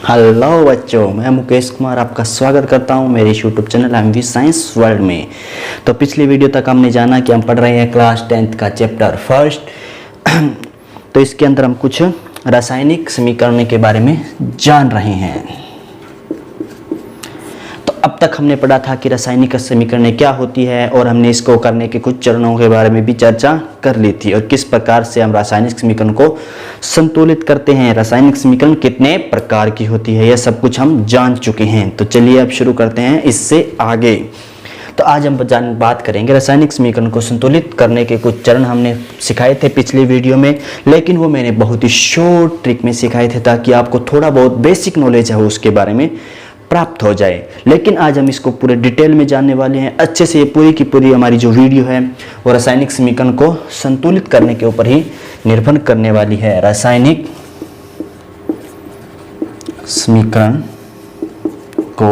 Hello बच्चों, मैं मुकेश कुमार आपका स्वागत करता हूं मेरे YouTube channel MV science world में। तो पिछली वीडियो तक हमने जाना कि हम पढ़ रहे हैं क्लास 10th का चैप्टर फर्स्ट। तो इसके अंदर हम कुछ रासायनिक समीकरण के बारे में जान रहे हैं। तो अब तक हमने पढ़ा था कि रासायनिक समीकरण क्या होती है और हमने इसको करने के कुछ चरणों के बारे में भी चर्चा कर ली थी और किस प्रकार से हम रासायनिक समीकरण को संतुलित करते हैं। रासायनिक समीकरण कितने प्रकार की होती है, यह सब कुछ हम जान चुके हैं। तो चलिए अब शुरू करते हैं इससे आगे। तो आज हम बात करेंगे रासायनिक समीकरण को संतुलित करने के कुछ चरण हमने सिखाए थे पिछली वीडियो में, लेकिन वो मैंने बहुत ही शॉर्ट ट्रिक में सिखाए थे ताकि आपको थोड़ा बहुत बेसिक नॉलेज है उसके बारे में प्राप्त हो जाए। लेकिन आज हम इसको पूरे डिटेल में जानने वाले हैं अच्छे से। ये पूरी की पूरी हमारी जो वीडियो है वो रासायनिक समीकरण को संतुलित करने के ऊपर ही निर्भर करने वाली है। रासायनिक समीकरण को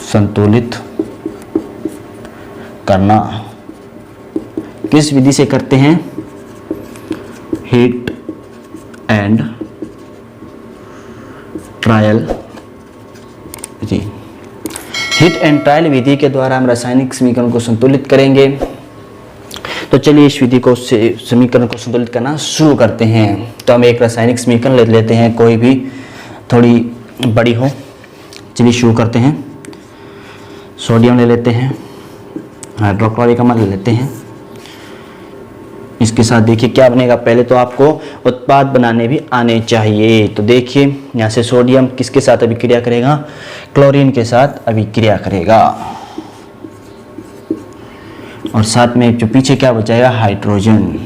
संतुलित करना किस विधि से करते हैं? हीट एंड ट्रायल जी, हीट एंड ट्रायल विधि के द्वारा हम रासायनिक समीकरण को संतुलित करेंगे। तो चलिए इस विधि को समीकरण को संतुलित करना शुरू करते हैं। तो हम एक रासायनिक समीकरण ले लेते हैं, कोई भी थोड़ी बड़ी हो। चलिए शुरू करते हैं। सोडियम ले लेते हैं, हाइड्रोक्लोरिक अम्ल ले लेते हैं। इसके साथ देखिए क्या बनेगा। पहले तो आपको उत्पाद बनाने भी आने चाहिए। तो देखिए यहाँ से सोडियम किसके साथ अभिक्रिया करेगा? क्लोरीन के साथ अभिक्रिया करेगा और साथ में जो पीछे क्या बचाएगा? हाइड्रोजन।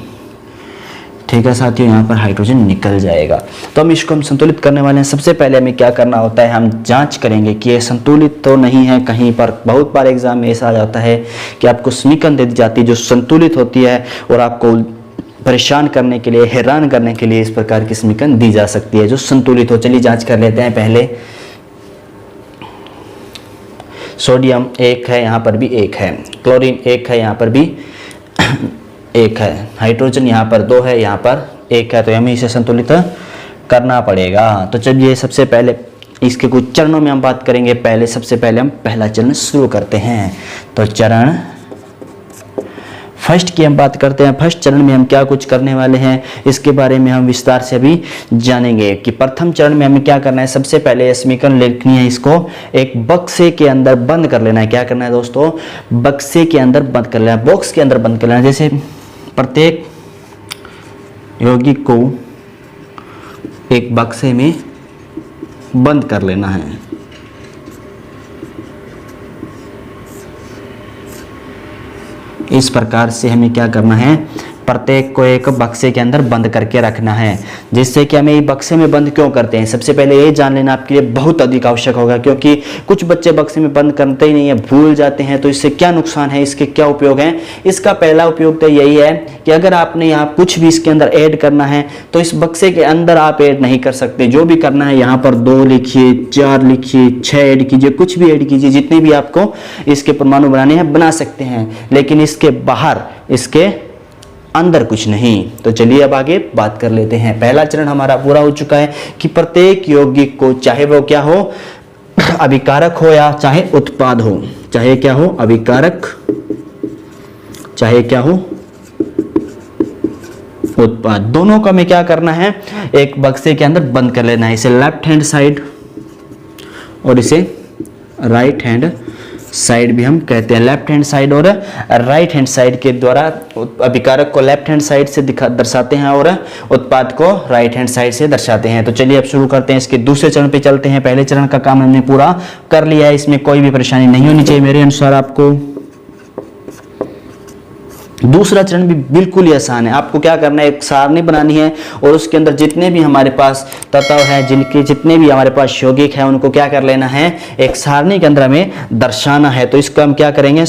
ठीक है साथियों, यहाँ पर हाइड्रोजन निकल जाएगा। तो हम इसको संतुलित करने वाले हैं। सबसे पहले हमें क्या करना होता है, हम जांच करेंगे कि ये संतुलित तो नहीं है। कहीं पर बहुत बार एग्जाम में ऐसा आ जाता है कि आपको समीकरण दे दी जाती है जो संतुलित होती है और आपको परेशान करने के लिए, हैरान करने के लिए इस प्रकार की समीकरण दी जा सकती है जो संतुलित हो। चलिए जांच कर लेते हैं। पहले सोडियम 1 है, यहाँ पर भी 1 है। क्लोरीन 1 है, यहाँ पर भी 1 है। हाइड्रोजन यहाँ पर 2 है, यहाँ पर 1 है। तो हमें इसे संतुलित करना पड़ेगा। तो चलिए सबसे पहले इसके कुछ चरणों में हम बात करेंगे। सबसे पहले हम पहला चरण शुरू करते हैं। तो चरण फर्स्ट की हम बात करते हैं। फर्स्ट चरण में हम क्या कुछ करने वाले हैं इसके बारे में हम विस्तार से अभी जानेंगे कि प्रथम चरण में हमें क्या करना है। सबसे पहले समीकरण लिखनी है, इसको एक बक्से के अंदर बंद कर लेना है। क्या करना है दोस्तों? बक्से के अंदर बंद कर लेना है, बॉक्स के अंदर बंद कर लेना है। जैसे प्रत्येक यौगिक को एक बक्से में बंद कर लेना है। इस प्रकार से हमें क्या करना है? प्रत्येक को एक बक्से के अंदर बंद करके रखना है। जिससे कि हमें ये बक्से में बंद क्यों करते हैं, सबसे पहले ये जान लेना आपके लिए बहुत अधिक आवश्यक होगा, क्योंकि कुछ बच्चे बक्से में बंद करते ही नहीं है, भूल जाते हैं। तो इससे क्या नुकसान है, इसके क्या उपयोग हैं? इसका पहला उपयोग तो यही है कि अगर आपने यहाँ कुछ भी इसके अंदर ऐड करना है तो इस बक्से के अंदर आप ऐड नहीं कर सकते। जो भी करना है यहाँ पर 2 लिखिए, 4 लिखिए, 6 ऐड कीजिए, कुछ भी ऐड कीजिए, जितने भी आपको इसके परमाणु बनाने हैं बना सकते हैं, लेकिन इसके बाहर, इसके अंदर कुछ नहीं। तो चलिए अब आगे बात कर लेते हैं। पहला चरण हमारा पूरा हो चुका है कि प्रत्येक यौगिक को, चाहे वो क्या हो, अभिकारक हो या चाहे उत्पाद हो, चाहे क्या हो, अभिकारक, चाहे क्या हो, उत्पाद, दोनों को हमें क्या करना है? एक बक्से के अंदर बंद कर लेना है। इसे लेफ्ट हैंड साइड और इसे राइट हैंड साइड भी हम कहते हैं। लेफ्ट हैंड साइड और राइट हैंड साइड के द्वारा अभिकारक को लेफ्ट हैंड साइड से दर्शाते हैं और उत्पाद को राइट हैंड साइड से दर्शाते हैं। तो चलिए अब शुरू करते हैं, इसके दूसरे चरण पे चलते हैं। पहले चरण का काम हमने पूरा कर लिया है, इसमें कोई भी परेशानी नहीं होनी चाहिए मेरे अनुसार आपको। दूसरा चरण भी बिल्कुल ही आसान है। आपको क्या करना है, एक सारणी बनानी है और उसके अंदर जितने भी हमारे पास तत्व हैं, जितने भी हमारे पास यौगिक हैं, उनको क्या कर लेना है, एक सारणी के अंदर हमें दर्शाना है। तो इसको हम क्या करेंगे,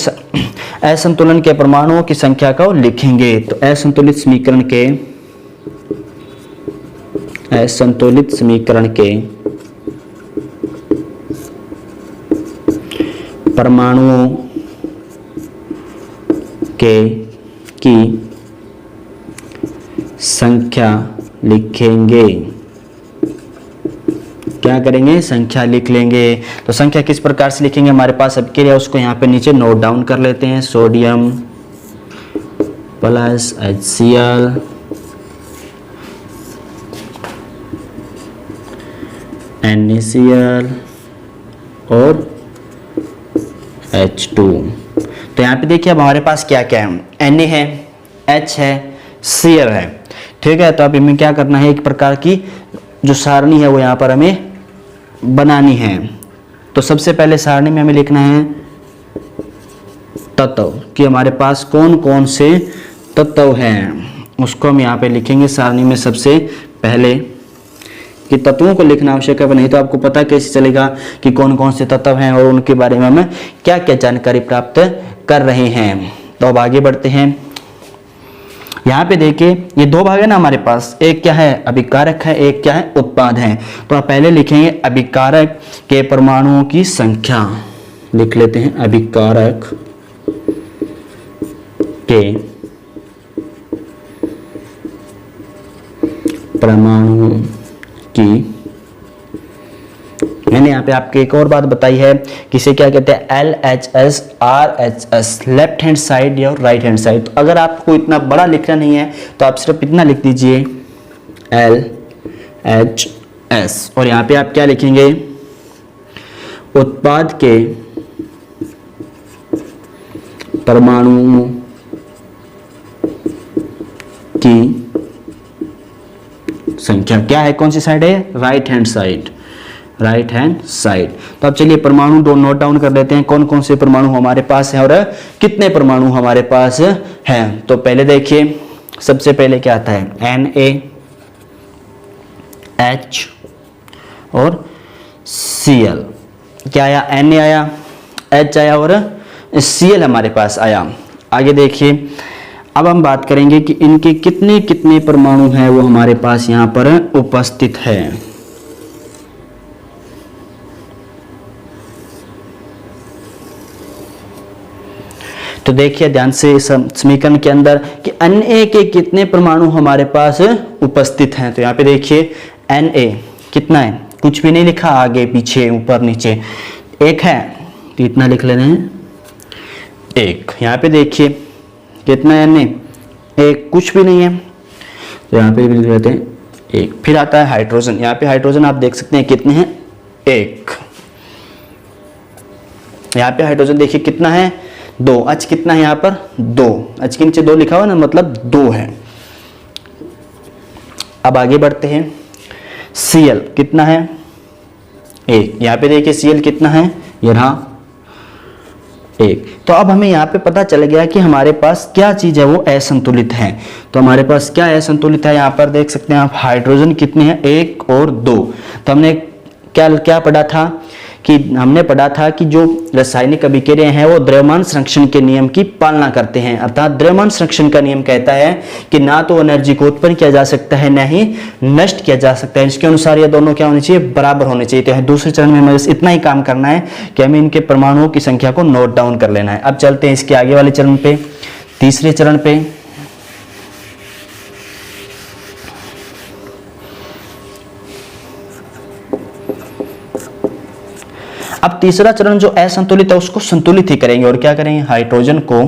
असंतुलन के परमाणुओं की संख्या को लिखेंगे। तो असंतुलित समीकरण के परमाणुओं की संख्या लिखेंगे। क्या करेंगे, संख्या लिख लेंगे। तो संख्या किस प्रकार से लिखेंगे, हमारे पास अब के लिए उसको यहाँ पे नीचे नोट डाउन कर लेते हैं। सोडियम प्लस HCl NaCl और H2। तो यहाँ पे देखिए अब हमारे पास क्या क्या है, Na है, H है, Cl है, ठीक है। तो अब हमें क्या करना है, एक प्रकार की जो सारणी है वो यहाँ पर हमें बनानी है। तो सबसे पहले सारणी में हमें लिखना है तत्व कि हमारे पास कौन कौन से तत्व हैं, उसको हम यहाँ पे लिखेंगे सारणी में सबसे पहले। कि तत्वों को लिखना आवश्यक है, नहीं तो आपको पता कैसे चलेगा कि कौन कौन से तत्व हैं और उनके बारे में हमें क्या क्या जानकारी प्राप्त कर रहे हैं। तो अब आगे बढ़ते हैं। यहाँ पे देखिए ये दो भाग है ना हमारे पास, एक क्या है अभिकारक है, एक क्या है उत्पाद है। तो आप पहले लिखेंगे अभिकारक के परमाणुओं की संख्या, लिख लेते हैं अभिकारक के परमाणुओं की। मैंने यहाँ पे आपको एक और बात बताई है कि इसे क्या कहते हैं, LHS RHS, left hand side या राइट हैंड साइड। तो अगर आपको इतना बड़ा लिखना नहीं है तो आप सिर्फ इतना लिख दीजिए LHS, और यहाँ पे आप क्या लिखेंगे, उत्पाद के परमाणुओं की संख्या। क्या है, कौन सी साइड है, right hand side, right hand side. तो अब चलिए परमाणु दो नोट डाउन कर लेते हैं, कौन कौन से परमाणु हमारे पास है और कितने परमाणु हमारे पास हैं। तो पहले देखिए सबसे पहले क्या आता है, NaH और Cl। क्या आया, Na आया, H आया और Cl हमारे पास आया। आगे देखिए अब हम बात करेंगे कि इनके कितने कितने परमाणु हैं वो हमारे पास यहाँ पर उपस्थित है। तो देखिए ध्यान से समीकरण के अंदर कि Na के कितने परमाणु हमारे पास उपस्थित हैं। तो यहाँ पे देखिए Na कितना है, कुछ भी नहीं लिखा, आगे पीछे ऊपर नीचे एक है, तो इतना लिख लेना है एक। यहाँ पे देखिए कितना है, Na एक, कुछ भी नहीं है, तो यहाँ पे लिख लेते हैं एक। फिर आता है हाइड्रोजन, यहाँ पे हाइड्रोजन आप देख सकते हैं कितने हैं, एक। यहाँ पे हाइड्रोजन देखिए कितना है, दो। H कितना है यहाँ पर, दो। H के नीचे दो लिखा हुआ ना, मतलब दो है। अब आगे बढ़ते हैं, Cl कितना है, एक। यहाँ पे देखिए Cl कितना है, ये रहा एक। तो अब हमें यहाँ पे पता चल गया कि हमारे पास क्या चीज है, वो असंतुलित है। तो हमारे पास क्या असंतुलित है, यहाँ पर देख सकते हैं आप, हाइड्रोजन कितने हैं, एक और दो। तो हमने क्या क्या पढ़ा था कि हमने पढ़ा था कि जो रासायनिक अभिक्रियाएं हैं वो द्रव्यमान संरक्षण के नियम की पालना करते हैं। अर्थात द्रव्यमान संरक्षण का नियम कहता है कि ना तो एनर्जी को उत्पन्न किया जा सकता है, ना ही नष्ट किया जा सकता है। इसके अनुसार ये दोनों क्या होने चाहिए, बराबर होने चाहिए। तो दूसरे चरण में हमें इतना ही काम करना है कि हमें इनके परमाणुओं की संख्या को नोट डाउन कर लेना है। अब चलते हैं इसके आगे वाले चरण पे, तीसरे चरण पे। अब तीसरा चरण जो असंतुलित है उसको संतुलित ही करेंगे। और क्या करेंगे, हाइड्रोजन को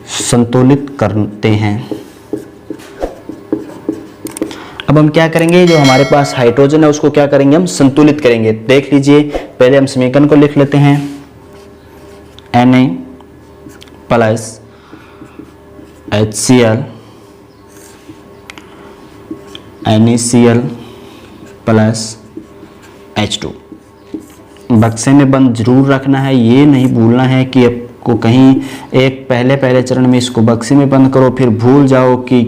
संतुलित करते हैं। अब हम क्या करेंगे, जो हमारे पास हाइड्रोजन है उसको क्या करेंगे, हम संतुलित करेंगे। देख लीजिए, पहले हम समीकरण को लिख लेते हैं, Na plus HCl NaCl plus H2। बक्से में बंद जरूर रखना है, ये नहीं भूलना है कि आपको कहीं एक पहले चरण में इसको बक्से में बंद करो फिर भूल जाओ कि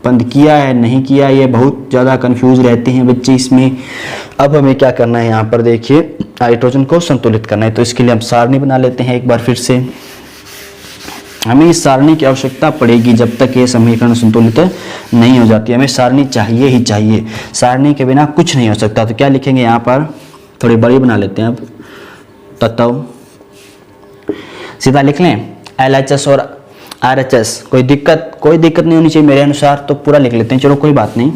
बंद किया है नहीं किया। ये बहुत ज़्यादा कंफ्यूज रहते हैं बच्चे इसमें। अब हमें क्या करना है, यहाँ पर देखिए हाइड्रोजन को संतुलित करना है। तो इसके लिए हम सारणी बना लेते हैं एक बार फिर से। हमें इस सारणी की आवश्यकता पड़ेगी जब तक ये समीकरण संतुलित नहीं हो जाती। हमें सारणी चाहिए ही चाहिए, सारणी के बिना कुछ नहीं हो सकता। तो क्या लिखेंगे, यहाँ पर थोड़ी बड़ी बना लेते हैं। अब तत्व सीधा लिख लें, LHS और RHS। कोई दिक्कत नहीं होनी चाहिए मेरे अनुसार, तो पूरा लिख लेते हैं। चलो कोई बात नहीं,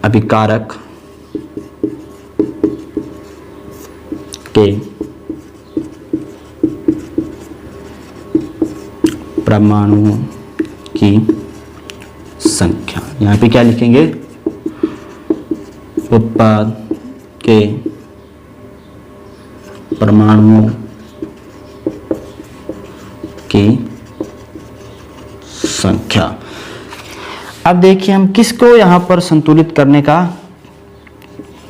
अभिकारक के परमाणुओं की संख्या, यहाँ पे क्या लिखेंगे, उत्पाद के परमाणुओं की संख्या। अब देखिए हम किसको यहाँ पर संतुलित करने का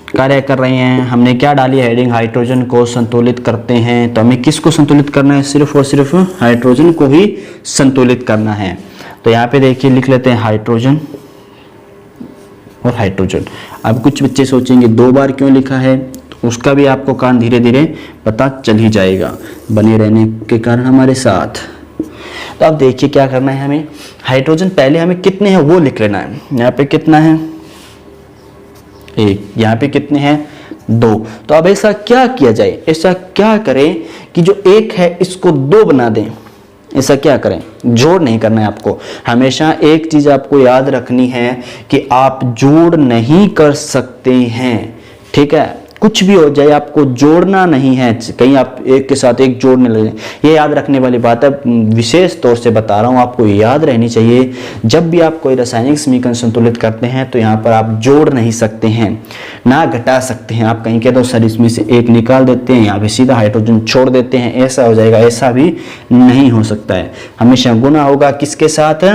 कार्य कर रहे हैं। हमने क्या डाली हेडिंग, हाइड्रोजन को संतुलित करते हैं। तो हमें किसको संतुलित करना है, सिर्फ और सिर्फ हाइड्रोजन को ही संतुलित करना है। तो यहाँ पे देखिए लिख लेते हैं हाइड्रोजन और हाइड्रोजन। अब कुछ बच्चे सोचेंगे 2 बार क्यों लिखा है, तो उसका भी आपको कारण धीरे धीरे पता चल ही जाएगा, बने रहने के कारण हमारे साथ। तो अब देखिए क्या करना है हमें, हाइड्रोजन पहले हमें कितने हैं वो लिख लेना है। यहाँ पे कितना है 1, यहाँ पे कितने हैं 2। तो अब ऐसा क्या किया जाए, ऐसा क्या करें कि जो 1 है इसको 2 बना दें। ऐसा क्या करें, जोड़ नहीं करना है आपको। हमेशा एक चीज आपको याद रखनी है कि आप जोड़ नहीं कर सकते हैं, ठीक है। कुछ भी हो जाए आपको जोड़ना नहीं है, कहीं आप एक के साथ एक जोड़ने लगे, ये याद रखने वाली बात है। विशेष तौर से बता रहा हूँ, आपको याद रहनी चाहिए। जब भी आप कोई रासायनिक समीकरण संतुलित करते हैं तो यहाँ पर आप जोड़ नहीं सकते हैं, ना घटा सकते हैं। आप कहीं कह दो सर इसमें से 1 निकाल देते हैं, यहाँ पे सीधा हाइड्रोजन छोड़ देते हैं, ऐसा हो जाएगा, ऐसा भी नहीं हो सकता है। हमेशा गुना होगा किसके साथ,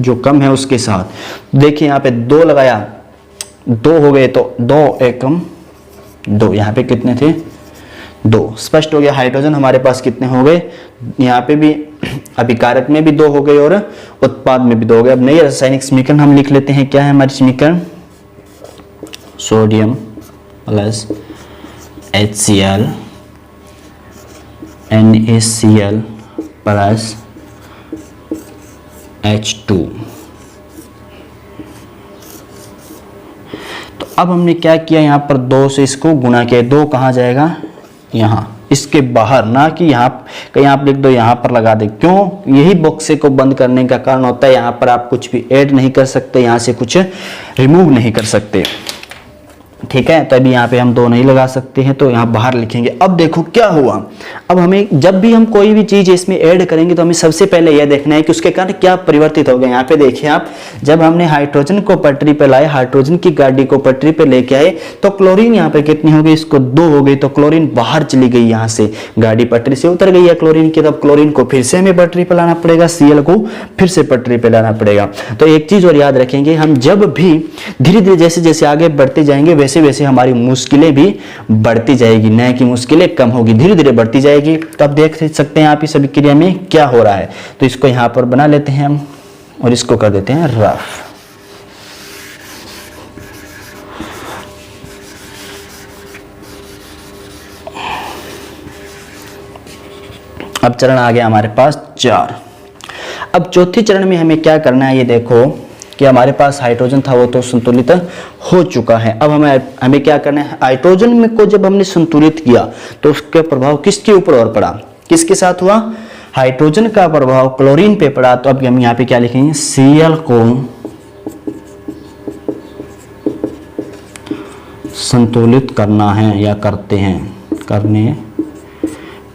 जो कम है उसके साथ। देखिए यहाँ पे 2 लगाया, 2 हो गए, तो 2 एकम 2, यहाँ पे कितने थे 2, स्पष्ट हो गया। हाइड्रोजन हमारे पास कितने हो गए, यहाँ पे भी अभिकारक में भी 2 हो गए और उत्पाद में भी 2 हो गए। अब नई रासायनिक समीकरण हम लिख लेते हैं। क्या है हमारी समीकरण, sodium plus HCl NaCl plus H2। अब हमने क्या किया, यहाँ पर 2 से इसको गुना किया। 2 कहाँ जाएगा, यहाँ, इसके बाहर, ना कि यहाँ कहीं आप लिख दो यहाँ पर लगा दे। क्यों, यही बॉक्से को बंद करने का कारण होता है। यहाँ पर आप कुछ भी ऐड नहीं कर सकते, यहाँ से कुछ रिमूव नहीं कर सकते, ठीक है। तो अभी यहाँ पे हम 2 नहीं लगा सकते हैं, तो यहाँ बाहर लिखेंगे। अब देखो क्या हुआ, अब हमें जब भी हम कोई भी चीज इसमें ऐड करेंगे तो हमें सबसे पहले यह देखना है कि उसके कारण क्या परिवर्तित हो गया। यहाँ पे देखिए आप, जब हमने हाइड्रोजन को पटरी पे लाए, हाइड्रोजन की गाड़ी को पटरी पे लेके आए, तो क्लोरीन यहाँ पे कितनी हो गई, इसको 2 हो गई, तो क्लोरीन बाहर चली गई। यहाँ से गाड़ी पटरी से उतर गई है क्लोरीन की, तब क्लोरीन को फिर से हमें पटरी पे लाना पड़ेगा, Cl को फिर से पटरी पे लाना पड़ेगा। तो एक चीज और याद रखेंगे, हम जब भी धीरे धीरे जैसे जैसे आगे बढ़ते जाएंगे वैसे वैसे हमारी मुश्किलें भी बढ़ती जाएगी, न कि मुश्किलें कम होगी, धीरे धीरे बढ़ती जाएगी। तो अब देख सकते हैं आप इस अभिक्रिया में क्या हो रहा है। तो इसको यहाँ पर बना लेते हैं हम और इसको कर देते हैं रफ। अब चरण आ गया हमारे पास 4। अब चौथे चरण में हमें क्या करना है, ये देखो कि हमारे पास हाइड्रोजन था वो तो संतुलित हो चुका है। अब हमें क्या करना है, हाइड्रोजन में को जब हमने संतुलित किया तो उसका प्रभाव किसके ऊपर और पड़ा, किसके साथ हुआ, हाइड्रोजन का प्रभाव क्लोरीन पे पड़ा। तो अब हम यहाँ पे क्या लिखेंगे, Cl को संतुलित करना है या करते हैं, करने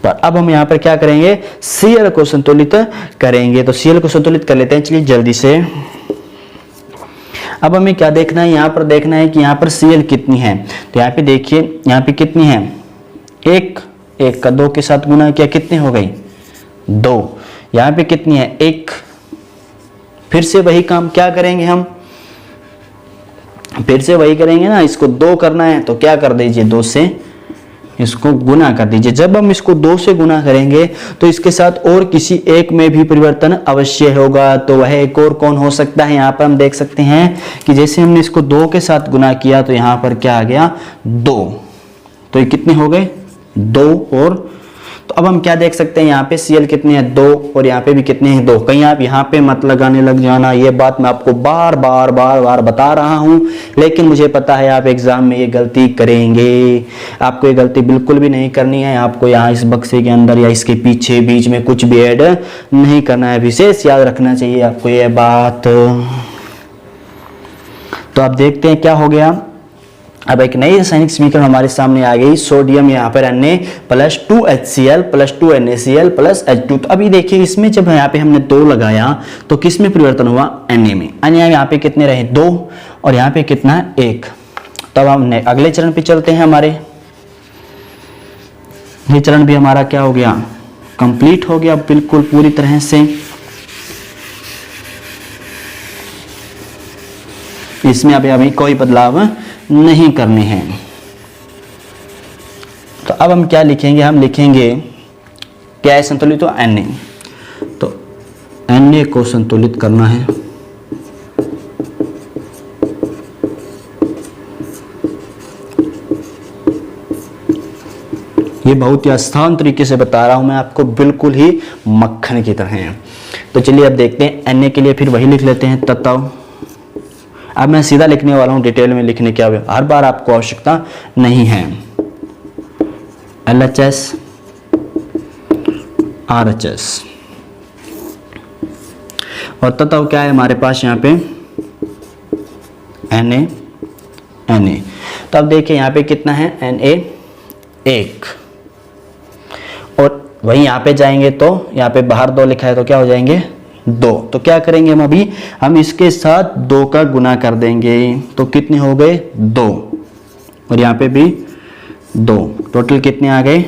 पर। अब हम यहाँ पर क्या करेंगे, Cl को संतुलित करेंगे। तो Cl को संतुलित कर लेते हैं, चलिए जल्दी से। अब हमें क्या देखना है, यहाँ पर देखना है कि यहाँ पर Cl कितनी है। तो यहाँ पे देखिए, यहाँ पे कितनी है, 1 का 2 के साथ गुना किया, कितने हो गई 2। यहाँ पे कितनी है 1, फिर से वही काम क्या करेंगे हम, फिर से वही करेंगे ना, इसको 2 करना है तो क्या कर दीजिए, 2 से इसको गुना कर दीजिए। जब हम इसको 2 से गुना करेंगे तो इसके साथ और किसी एक में भी परिवर्तन अवश्य होगा। तो वह एक और कौन हो सकता है, यहाँ पर हम देख सकते हैं कि जैसे हमने इसको 2 के साथ गुना किया तो यहाँ पर क्या आ गया 2। तो ये कितने हो गए 2 और, तो अब हम क्या देख सकते हैं, यहाँ पे Cl कितने हैं 2 और यहाँ पे भी कितने हैं 2। कहीं आप यहाँ पे मत लगाने लग जाना, ये बात मैं आपको बार बार बता रहा हूँ, लेकिन मुझे पता है आप एग्जाम में ये गलती करेंगे। आपको ये गलती बिल्कुल भी नहीं करनी है। आपको यहाँ इस बक्से के अंदर या इसके पीछे बीच में कुछ भी ऐड नहीं करना है, विशेष याद रखना चाहिए आपको ये बात। तो आप देखते हैं क्या हो गया, अब एक नई रासायनिक समीकरण हमारे सामने आ गई, सोडियम यहाँ पर Na plus 2HCl plus 2NaCl plus H2। तो अभी देखिए इसमें जब यहाँ पे हमने 2 लगाया तो किस में परिवर्तन हुआ, Na में। यहाँ पे कितने रहे 2 और यहाँ पे कितना 1। तब हमने अगले चरण पे चलते हैं, हमारे ये चरण भी हमारा क्या हो गया, कंप्लीट हो गया बिल्कुल पूरी तरह से। इसमें अभी हमें कोई बदलाव नहीं करने हैं। तो अब हम क्या लिखेंगे, हम लिखेंगे क्या है संतुलित, तो Na। तो Na को संतुलित करना है। ये बहुत ही आसान तरीके से बता रहा हूं मैं आपको, बिल्कुल ही मक्खन की तरह है। तो चलिए अब देखते हैं Na के लिए फिर वही लिख लेते हैं तत्व। अब मैं सीधा लिखने वाला हूं, डिटेल में लिखने की हर बार आपको आवश्यकता नहीं है। LHS RHS और तत्व क्या है हमारे पास यहाँ पे Na। तो अब देखिए यहाँ पे कितना है Na 1 और वहीं यहाँ पे जाएंगे तो यहाँ पे बाहर 2 लिखा है तो क्या हो जाएंगे 2। तो क्या करेंगे हम इसके साथ 2 का गुना कर देंगे तो कितने हो गए 2 और यहाँ पे भी 2, टोटल कितने आ गए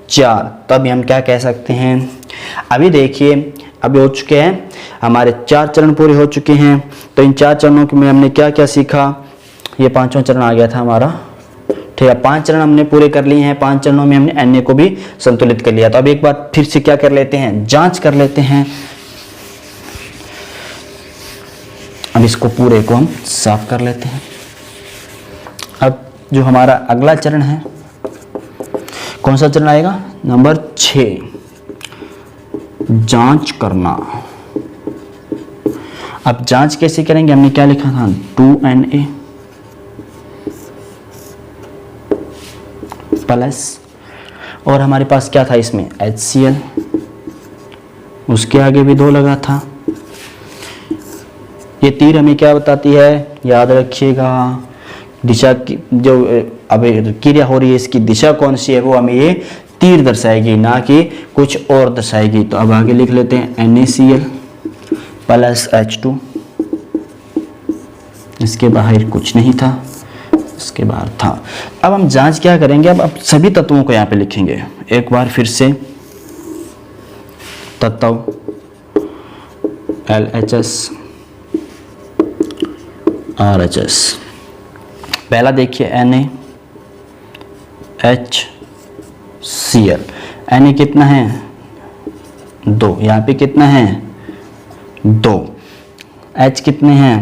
4। तब हम क्या कह सकते हैं, अभी देखिए अभी हो चुके हैं हमारे 4 चरण पूरे हो चुके हैं। तो इन 4 चरणों में हमने क्या क्या सीखा, ये 5वां चरण आ गया था हमारा, ठीक है। 5 चरण हमने पूरे कर लिए हैं, 5 चरणों में हमने Na को भी संतुलित कर लिया। तो अब एक बार फिर से क्या कर लेते हैं, जांच कर लेते हैं। अब इसको पूरे को हम साफ कर लेते हैं। अब जो हमारा अगला चरण है, कौन सा चरण आएगा, नंबर 6, जांच करना। अब जांच कैसे करेंगे, हमने क्या लिखा था 2Na प्लस और हमारे पास क्या था इसमें HCl, उसके आगे भी 2 लगा था। ये तीर हमें क्या बताती है, याद रखिएगा दिशा की, जो अब क्रिया हो रही है इसकी दिशा कौन सी है वो हमें ये तीर दर्शाएगी, ना कि कुछ और दर्शाएगी। तो अब आगे लिख लेते हैं NaCl प्लस H2, इसके बाहर कुछ नहीं था, इसके बाहर था। अब हम जांच क्या करेंगे, अब सभी तत्वों को यहाँ पे लिखेंगे एक बार फिर से। तत्व LHS RHS, पहला देखिए Na HCl, Na कितना है 2, यहाँ पे कितना है 2, H कितने हैं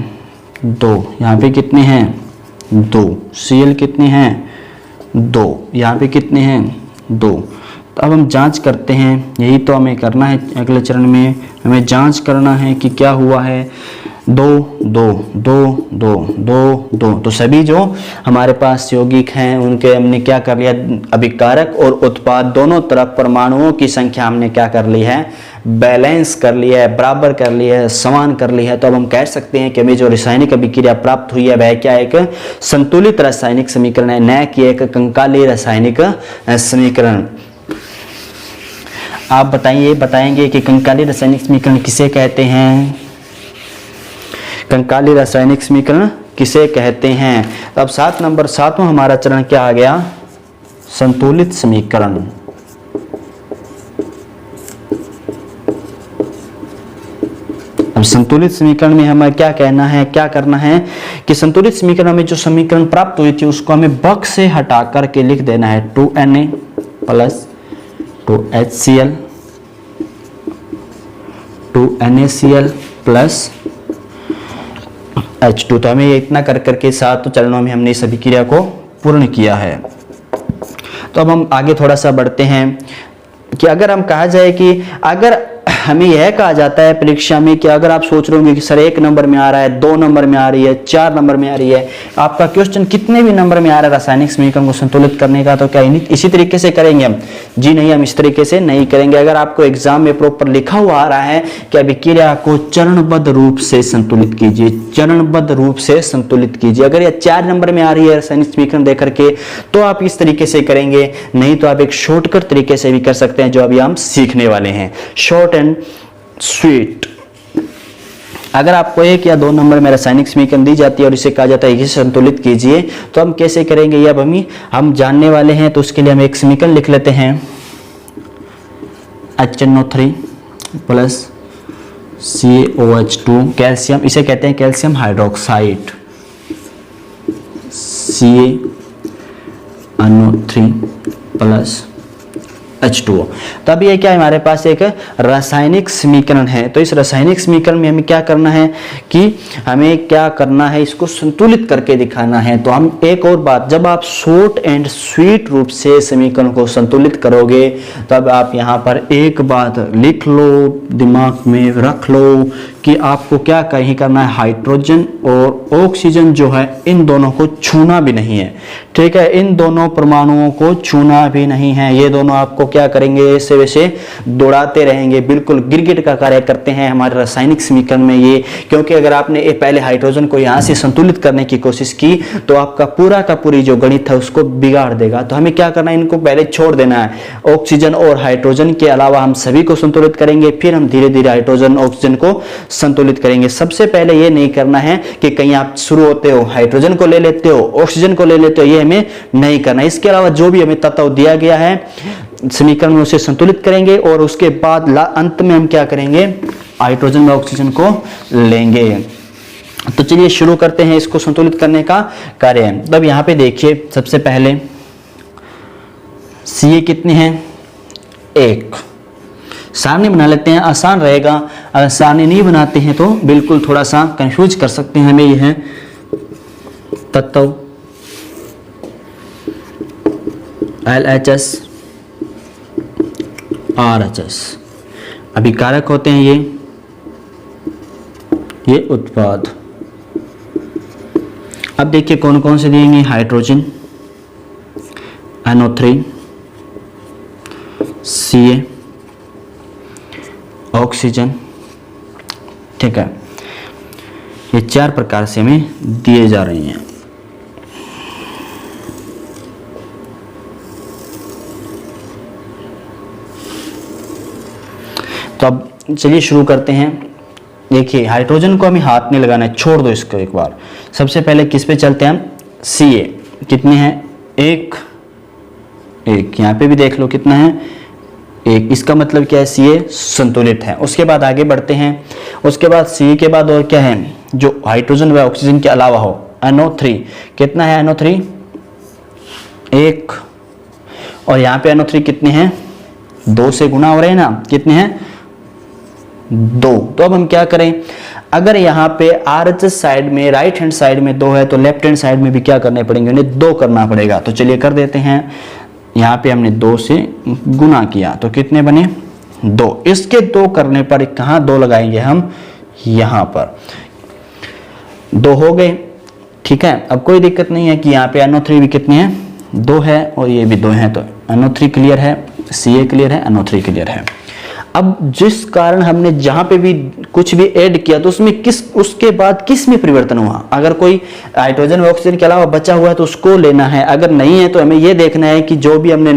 2, यहाँ पे कितने हैं 2, Cl कितने हैं 2, यहाँ पे कितने हैं 2। तो अब हम जांच करते हैं, यही तो हमें करना है अगले चरण में, हमें जांच करना है कि क्या हुआ है 2 2 2 2 2 2। तो सभी जो हमारे पास यौगिक हैं उनके हमने क्या कर लिया, अभिकारक और उत्पाद दोनों तरफ परमाणुओं की संख्या हमने क्या कर ली है, बैलेंस कर लिया है, बराबर कर लिया है, समान कर लिया है। तो अब हम कह सकते हैं कि हमें जो रासायनिक अभिक्रिया प्राप्त हुई है वह क्या एक संतुलित रासायनिक समीकरण है, न कि एक कंकाली रासायनिक समीकरण। आप बताएंगे कि कंकाली रासायनिक समीकरण किसे कहते हैं, कंकाली रासायनिक समीकरण किसे कहते हैं। तो अब 7वां हमारा चरण क्या आ गया, संतुलित समीकरण। अब संतुलित समीकरण में हमें क्या कहना है, क्या करना है कि संतुलित समीकरण में जो समीकरण प्राप्त हुई थी उसको हमें बक्स से हटा करके लिख देना है 2Na plus 2HCl 2NaCl plus H2। तो हमें ये इतना कर करके 7 चरणों में हमने इस अभिक्रिया को पूर्ण किया है। तो अब हम आगे थोड़ा सा बढ़ते हैं कि अगर हम कहा जाए कि अगर हमें यह कहा जाता है परीक्षा में कि अगर आप सोच रहे होंगे कि सर 1 नंबर में आ रहा है, 2 नंबर में आ रही है, 4 नंबर में आ रही है, आपका क्वेश्चन कितने भी नंबर में आ रहा है रासायनिक समीकरण को संतुलित करने का, तो क्या इसी तरीके से करेंगे हम? जी नहीं, हम इस तरीके से नहीं करेंगे। अगर आपको एग्जाम में प्रॉपर लिखा हुआ आ रहा है कि अभिक्रिया को चरणबद्ध रूप से संतुलित कीजिए, चरणबद्ध रूप से संतुलित कीजिए, अगर यह 4 नंबर में आ रही है रासायनिक समीकरण देख करके, तो आप इस तरीके से करेंगे। नहीं तो आप एक शॉर्टकट तरीके से भी कर सकते हैं, जो अभी हम सीखने वाले हैं, शॉर्ट एंड स्वीट। अगर आपको 1 या 2 नंबर में रासायनिक समीकरण दी जाती है और इसे कहा जाता है इसे संतुलित कीजिए, तो हम कैसे करेंगे ये अब हम जानने वाले हैं। तो उसके लिए हम एक समीकरण लिख लेते हैं, HNO3 प्लस CaOH2 कैल्शियम, इसे कहते हैं calcium hydroxide, CaNO3 plus H2O। तो अब ये क्या है, हमारे पास एक रासायनिक समीकरण है। तो इस रासायनिक समीकरण में हमें क्या करना है कि हमें क्या करना है, इसको संतुलित करके दिखाना है। तो हम एक और बात, जब आप शॉर्ट एंड स्वीट रूप से समीकरण को संतुलित करोगे, तब आप यहाँ पर एक बात लिख लो, दिमाग में रख लो कि आपको क्या कहीं करना है, हाइड्रोजन और ऑक्सीजन जो है इन दोनों को छूना भी नहीं है। ठीक है, इन दोनों परमाणुओं को छूना भी नहीं है। ये दोनों आपको क्या करेंगे, ऐसे वैसे दौड़ाते रहेंगे, बिल्कुल गिरगिट का कार्य करते हैं हमारे रासायनिक समीकरण में ये। क्योंकि अगर आपने पहले हाइड्रोजन को यहाँ से संतुलित करने की कोशिश की, तो आपका पूरा का पूरी जो गणित है उसको बिगाड़ देगा। तो हमें क्या करना है, इनको पहले छोड़ देना है। ऑक्सीजन और हाइड्रोजन के अलावा हम सभी को संतुलित करेंगे, फिर हम धीरे धीरे हाइड्रोजन ऑक्सीजन को संतुलित करेंगे। सबसे पहले ये नहीं करना है कि कहीं आप शुरू होते हो हाइड्रोजन को ले लेते हो, ऑक्सीजन को ले लेते हो, ये हमें नहीं करना। इसके अलावा जो भी हमें तत्व दिया गया है समीकरण में उसे संतुलित करेंगे, और उसके बाद अंत में हम क्या करेंगे, हाइड्रोजन व ऑक्सीजन को लेंगे। तो चलिए शुरू करते हैं इसको संतुलित करने का कार्य। तब यहाँ पे देखिए, सबसे पहले Ca कितने हैं, 1। सारणी बना लेते हैं, आसान रहेगा। अगर सारणी नहीं बनाते हैं तो बिल्कुल थोड़ा सा कंफ्यूज कर सकते हैं हमें। यह है तत्व LHS RHS, अभिकारक होते हैं ये उत्पाद। अब देखिए कौन कौन से दिएंगे, हाइड्रोजन, NO3, Ca, ऑक्सीजन। ठीक है, ये 4 प्रकार से हमें दिए जा रही हैं। तो अब चलिए शुरू करते हैं। देखिए हाइड्रोजन को हमें हाथ नहीं लगाना है, छोड़ दो इसको एक बार। सबसे पहले किस पे चलते हैं हम, Ca कितने हैं, 1। यहाँ पे भी देख लो कितना है, 1। इसका मतलब क्या है, Ca संतुलित है। उसके बाद आगे बढ़ते हैं। उसके बाद Ca के बाद और क्या है, जो हाइड्रोजन व ऑक्सीजन के अलावा हो, NO3 कितना है, NO3 1। और यहाँ पे NO3 कितने हैं, 2 से गुना हो रहे हैं ना, कितने हैं, 2। तो अब हम क्या करें, अगर यहाँ पे RHS साइड में, राइट हैंड साइड में 2 है, तो लेफ्ट हैंड साइड में भी क्या करने पड़ेंगे, उन्हें 2 करना पड़ेगा। तो चलिए कर देते हैं। यहाँ पे हमने 2 से गुना किया तो कितने बने, 2। इसके 2 करने पर कहाँ 2 लगाएंगे हम, यहाँ पर 2 हो गए। ठीक है, अब कोई दिक्कत नहीं है कि यहाँ पे NO3 भी कितने हैं, 2 है, और ये भी 2 है। तो NO3 क्लियर है, Ca क्लियर है, NO3 क्लियर है। अब जिस कारण हमने जहां पे भी कुछ भी ऐड किया, तो उसमें उसके बाद किस में परिवर्तन हुआ। अगर कोई हाइड्रोजन व ऑक्सीजन के अलावा बचा हुआ है तो उसको लेना है, अगर नहीं है तो हमें यह देखना है कि जो भी हमने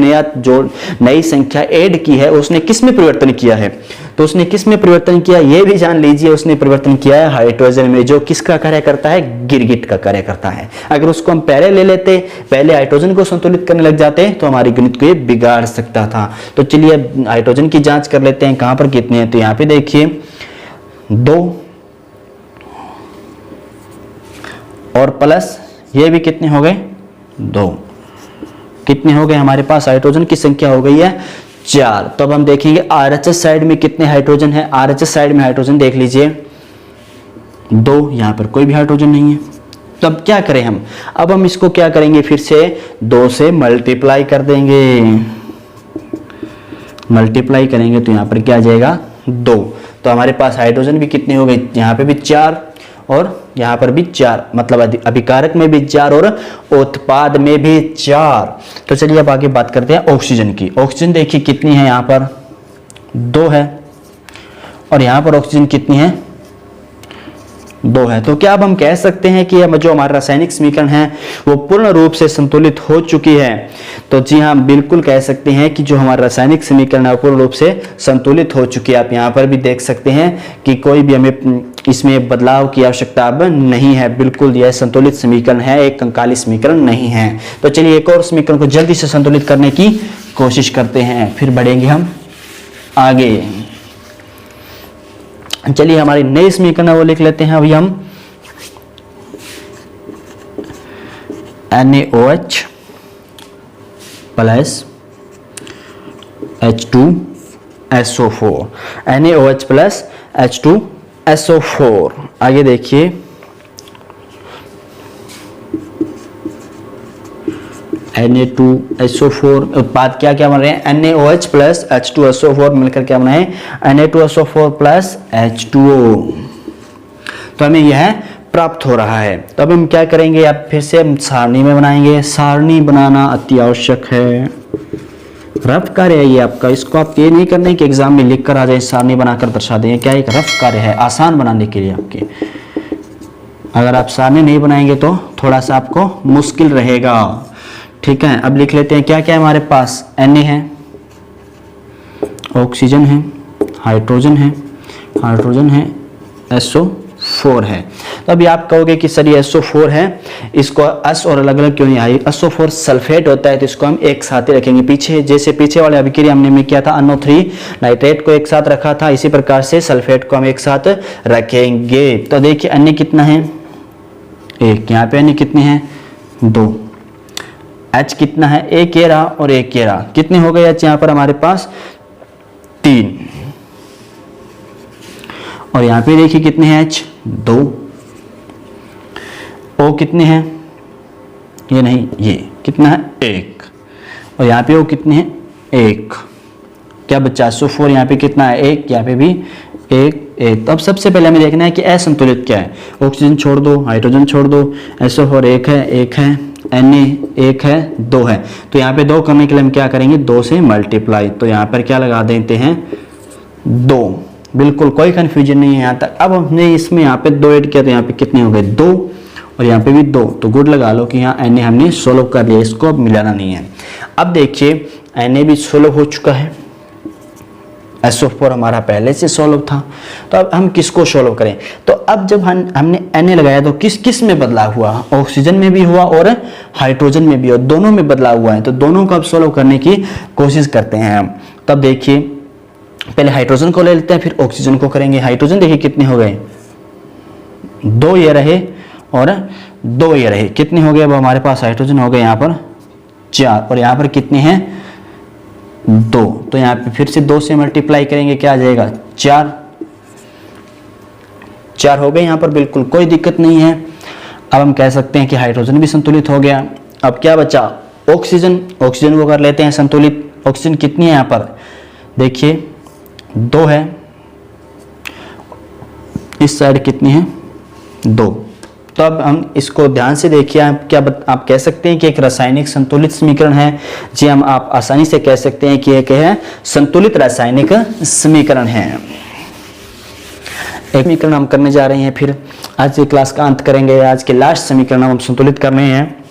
नई संख्या ऐड की है उसने किस में परिवर्तन किया है। तो उसने किस में परिवर्तन किया, ये भी जान लीजिए। उसने परिवर्तन किया है हाइड्रोजन में, जो किसका कार्य करता है, गिरगिट का कार्य करता है। अगर उसको हम पहले ले लेते, पहले हाइड्रोजन को संतुलित करने लग जाते, तो हमारी गणित को ये बिगाड़ सकता था। तो चलिए हाइड्रोजन की जांच कर लेते हैं, कहां पर कितने हैं। तो यहाँ पे देखिए 2 और प्लस ये भी कितने हो गए, 2। कितने हो गए, हमारे पास हाइड्रोजन की संख्या हो गई है 4। तो अब हम देखेंगे RHS साइड में कितने हाइड्रोजन है। RHS साइड में हाइड्रोजन देख लीजिए 2, यहां पर कोई भी हाइड्रोजन नहीं है। तो अब क्या करें हम, अब हम इसको क्या करेंगे, फिर से 2 से मल्टीप्लाई कर देंगे। मल्टीप्लाई करेंगे तो यहां पर क्या आ जाएगा, 2। तो हमारे पास हाइड्रोजन भी कितने हो गए, यहाँ पे भी 4 और यहाँ पर भी 4, मतलब अभिकारक में भी 4 और उत्पाद में भी 4। तो चलिए अब आगे बात करते हैं ऑक्सीजन की। ऑक्सीजन देखिए कितनी है, यहाँ पर 2 है और यहाँ पर ऑक्सीजन कितनी है, 2 है। तो क्या अब हम कह सकते हैं कि जो हमारा रासायनिक समीकरण है वो पूर्ण रूप से संतुलित हो चुकी है? तो जी हाँ, बिल्कुल कह सकते हैं कि जो हमारा रासायनिक समीकरण है पूर्ण रूप से संतुलित हो चुकी है। आप यहाँ पर भी देख सकते हैं कि कोई भी हमें इसमें बदलाव की आवश्यकता अब नहीं है, बिल्कुल यह संतुलित समीकरण है, एक कंकाली समीकरण नहीं है। तो चलिए एक और समीकरण को जल्दी से संतुलित करने की कोशिश करते हैं, फिर बढ़ेंगे हम आगे। चलिए हमारी नई समीकरण है वो लिख लेते हैं अभी हम। NaOH plus H2SO4, NaOH plus H2SO4। आगे देखिए Na2SO4 उत्पाद क्या क्या बन रहे हैं, NaOH प्लस H2SO4 मिलकर क्या बना है, Na2SO4 प्लस H2O। तो हमें यह प्राप्त हो रहा है। तो अब हम क्या करेंगे, अब फिर से हम सारणी में बनाएंगे। सारणी बनाना अति आवश्यक है, रफ कार्य है ये आपका। इसको आप ये नहीं करने कि एग्जाम में लिख कर आ जाए, सारणी बनाकर दर्शा देंगे, क्या एक रफ कार्य है आसान बनाने के लिए आपके। अगर आप सारणी नहीं बनाएंगे तो थोड़ा सा आपको मुश्किल रहेगा, ठीक है। अब लिख लेते हैं क्या क्या है हमारे पास, Na है, ऑक्सीजन है, हाइड्रोजन है, SO4 है। तो अभी आप कहोगे कि सर ये SO4 है, इसको S और अलग अलग क्यों नहीं आई, SO4 सल्फेट होता है तो इसको हम एक साथ ही रखेंगे। पीछे जैसे पीछे वाले अभिक्रिया हमने में किया था, NO3 नाइट्रेट को एक साथ रखा था, इसी प्रकार से सल्फेट को हम एक साथ रखेंगे। तो देखिए अन्य कितना है, 1, यहाँ पे अन्य कितने हैं, 2, H कितना है, एक ये रहा और एक ये रहा, कितने हो गए H यहाँ पर हमारे पास, 3। और यहाँ पे देखिए कितने हैं H, 2। O कितने हैं, ये नहीं, ये कितना है, 1। और यहाँ पे O कितने हैं, 1। क्या बच्चा, SO4 यहाँ पे कितना है, 1, यहाँ पे भी 1। तो अब सबसे पहले हमें देखना है कि असंतुलित क्या है। ऑक्सीजन छोड़ दो, हाइड्रोजन छोड़ दो, SO4 1 है, Na 1 है, 2 है। तो यहाँ पे 2 करने के लिए हम क्या करेंगे, 2 से मल्टीप्लाई। तो यहाँ पर क्या लगा देते हैं, 2। बिल्कुल कोई कंफ्यूजन नहीं है यहाँ तक। अब हमने इसमें यहाँ पे 2 ऐड किया तो यहाँ पे कितने हो गए, 2 और यहाँ पे भी 2। तो गुड लगा लो कि यहाँ Na हमने सोल्व कर लिया, इसको अब मिलाना नहीं है। अब देखिए Na भी सोल्व हो चुका है, SO4 हमारा पहले से सोल्व था। तो अब हम किसको सोल्व करें, तो अब जब हमने Na लगाया तो किस किस में बदलाव हुआ, ऑक्सीजन में भी हुआ और हाइड्रोजन में भी, और दोनों में बदलाव हुआ है। तो दोनों को अब सोल्व करने की कोशिश करते हैं हम। तब देखिए पहले हाइड्रोजन को ले लेते हैं, फिर ऑक्सीजन को करेंगे। हाइड्रोजन देखिए कितने हो गए, 2 ये रहे और 2 ये रहे, कितने हो गए अब हमारे पास हाइड्रोजन हो गए यहाँ पर 4, और यहाँ पर कितने हैं, 2। तो यहाँ पे फिर से 2 से मल्टीप्लाई करेंगे, क्या आ जाएगा, 4 हो गए यहाँ पर, बिल्कुल कोई दिक्कत नहीं है। अब हम कह सकते हैं कि हाइड्रोजन भी संतुलित हो गया। अब क्या बचा, ऑक्सीजन को कर लेते हैं संतुलित। ऑक्सीजन कितनी है यहाँ पर, देखिए 2 है, इस साइड कितनी है, 2। तो अब हम इसको ध्यान से देखिए, आप कह सकते हैं कि एक रासायनिक संतुलित समीकरण है। जी हम आप आसानी से कह सकते हैं कि एक है संतुलित रासायनिक समीकरण है। एक समीकरण हम करने जा रहे हैं, फिर आज की क्लास का अंत करेंगे। आज के लास्ट समीकरण हम संतुलित कर रहे हैं।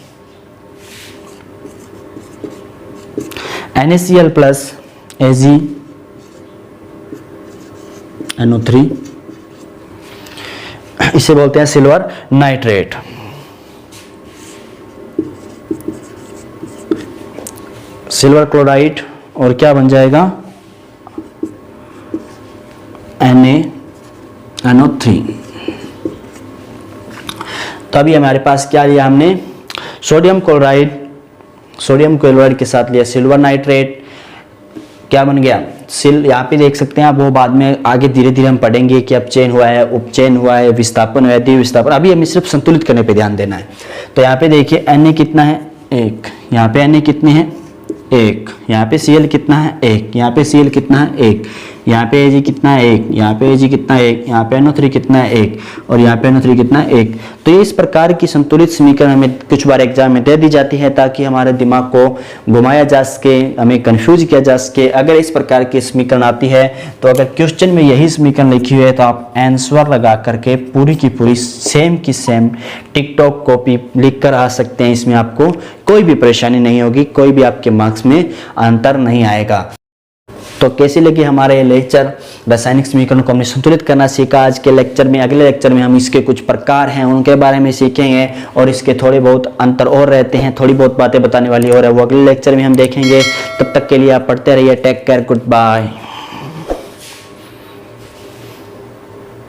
NaCl प्लस AgNO3, इसे बोलते हैं सिल्वर नाइट्रेट। सिल्वर क्लोराइड, और क्या बन जाएगा, NaNO3। तो अभी हमारे पास क्या लिया हमने, सोडियम क्लोराइड के साथ लिया सिल्वर नाइट्रेट, क्या बन गया, यहाँ पे देख सकते हैं आप, वो बाद में आगे धीरे धीरे हम पढ़ेंगे कि अपचयन हुआ है, उपचयन हुआ है, विस्थापन हुआ है, द्विविस्थापन। अभी हमें सिर्फ संतुलित करने पे ध्यान देना है। तो यहाँ पे देखिए Na कितना है, 1, यहाँ पे Na कितने हैं, 1, यहाँ पे Cl कितना है, 1, यहाँ पे Cl कितना है, 1। यहाँ पे है जी कितना है 1, यहाँ पे है जी कितना है 1, यहाँ पे NO3 कितना है 1 और यहाँ पे NO3 कितना है 1। तो ये इस प्रकार की संतुलित समीकरण हमें कुछ बार एग्जाम में दे दी जाती है ताकि हमारे दिमाग को घुमाया जा सके, हमें कंफ्यूज किया जा सके। अगर इस प्रकार की समीकरण आती है तो अगर क्वेश्चन में यही समीकरण लिखी हुई है तो आप आंसर लगा करके पूरी की पूरी सेम की सेम टिकटॉक कॉपी लिख कर आ सकते हैं। इसमें आपको कोई भी परेशानी नहीं होगी, कोई भी आपके मार्क्स में अंतर नहीं आएगा। तो कैसी लगी हमारे ये लेक्चर, रासायनिक समीकरण को हमने संतुलित करना सीखा। आज के लेक्चर में, अगले लेक्चर में हम इसके कुछ प्रकार हैं उनके बारे में सीखेंगे और इसके थोड़े बहुत अंतर और रहते हैं, थोड़ी बहुत बातें बताने वाली और है वो अगले लेक्चर में हम देखेंगे। तब तक के लिए आप पढ़ते रहिए। Take care, good bye.